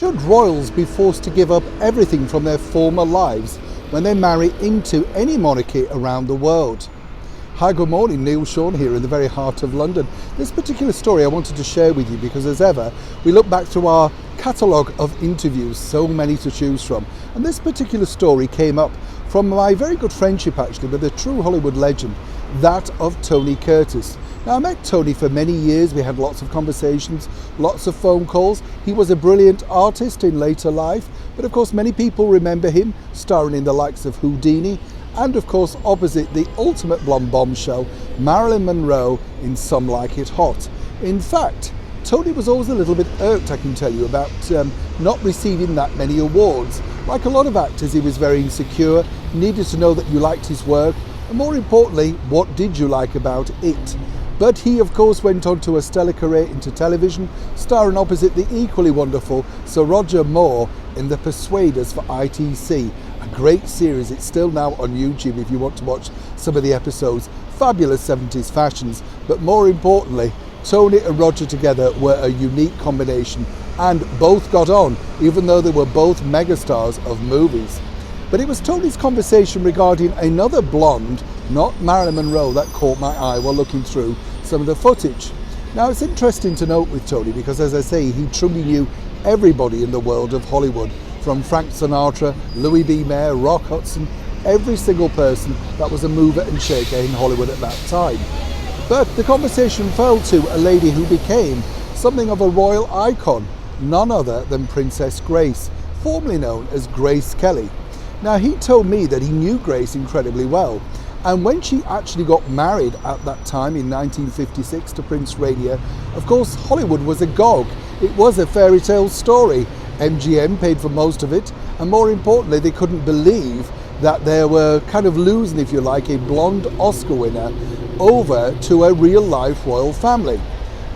Should royals be forced to give up everything from their former lives when they marry into any monarchy around the world? Hi, good morning, Neil Sean here in the very heart of London. This particular story I wanted to share with you because, as ever, we look back through our catalogue of interviews, so many to choose from. And this particular story came up from my very good friendship actually with a true Hollywood legend, that of Tony Curtis. Now, I met Tony for many years. We had lots of conversations, lots of phone calls. He was a brilliant artist in later life, but of course many people remember him starring in the likes of Houdini and of course opposite the ultimate blonde bombshell, Marilyn Monroe in Some Like It Hot. In fact, Tony was always a little bit irked, I can tell you, about not receiving that many awards. Like a lot of actors, he was very insecure, needed to know that you liked his work, and more importantly, what did you like about it? But he, of course, went on to a stellar career into television, starring opposite the equally wonderful Sir Roger Moore in The Persuaders for ITC. A great series. It's still now on YouTube if you want to watch some of the episodes. Fabulous 70s fashions. But more importantly, Tony and Roger together were a unique combination and both got on, even though they were both megastars of movies. But it was Tony's conversation regarding another blonde, not Marilyn Monroe, that caught my eye while looking through some of the footage. Now, it's interesting to note with Tony because, as I say, he truly knew everybody in the world of Hollywood, from Frank Sinatra, Louis B. Mayer, Rock Hudson, every single person that was a mover and shaker in Hollywood at that time. But the conversation fell to a lady who became something of a royal icon, none other than Princess Grace, formerly known as Grace Kelly. Now, he told me that he knew Grace incredibly well, and when she actually got married at that time in 1956 to Prince Rainier, of course Hollywood was agog. It was a fairy tale story. MGM paid for most of it, and more importantly, they couldn't believe that they were kind of losing, if you like, a blonde Oscar winner over to a real life royal family.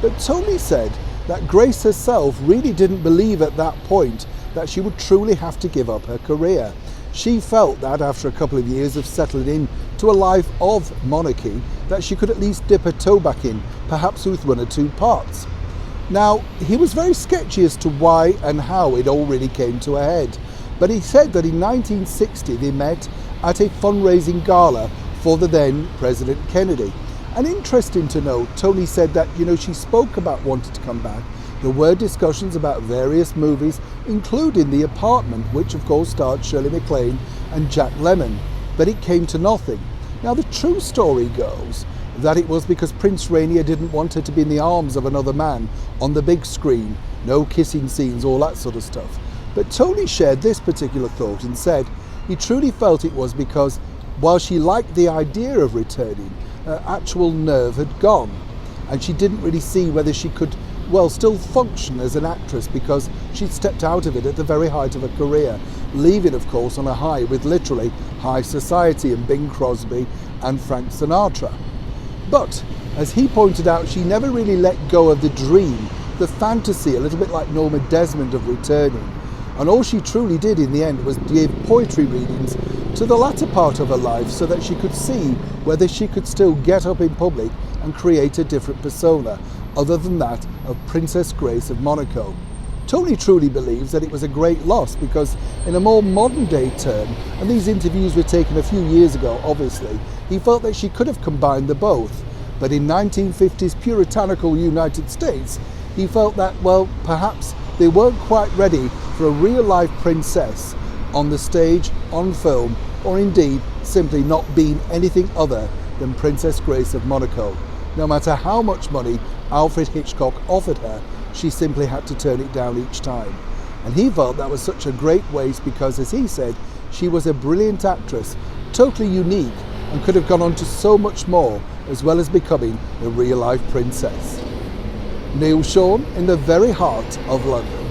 But Tony said that Grace herself really didn't believe at that point that she would truly have to give up her career. She felt that after a couple of years of settling in to a life of monarchy, that she could at least dip her toe back in, perhaps with one or two parts. Now, he was very sketchy as to why and how it all really came to a head, but he said that in 1960 they met at a fundraising gala for the then President Kennedy. And interesting to note, Tony said that, she spoke about wanting to come back. There were discussions about various movies, including The Apartment, which of course starred Shirley MacLaine and Jack Lemmon, but it came to nothing. Now, the true story goes that it was because Prince Rainier didn't want her to be in the arms of another man on the big screen, no kissing scenes, all that sort of stuff. But Tony shared this particular thought and said he truly felt it was because while she liked the idea of returning, her actual nerve had gone, and she didn't really see whether she could still function as an actress because she'd stepped out of it at the very height of her career, leaving of course on a high with literally high society and Bing Crosby and Frank Sinatra. But as he pointed out, she never really let go of the dream, the fantasy, a little bit like Norma Desmond, of returning. And all she truly did in the end was give poetry readings to the latter part of her life so that she could see whether she could still get up in public and create a different persona other than that of Princess Grace of Monaco. Tony truly believes that it was a great loss because in a more modern day term, and these interviews were taken a few years ago obviously, he felt that she could have combined the both. But in 1950s puritanical United States, he felt that, perhaps they weren't quite ready for a real life princess on the stage, on film, or indeed simply not being anything other than Princess Grace of Monaco. No matter how much money Alfred Hitchcock offered her, she simply had to turn it down each time. And he felt that was such a great waste because, as he said, she was a brilliant actress, totally unique, and could have gone on to so much more, as well as becoming a real-life princess. Neil Sean in the very heart of London.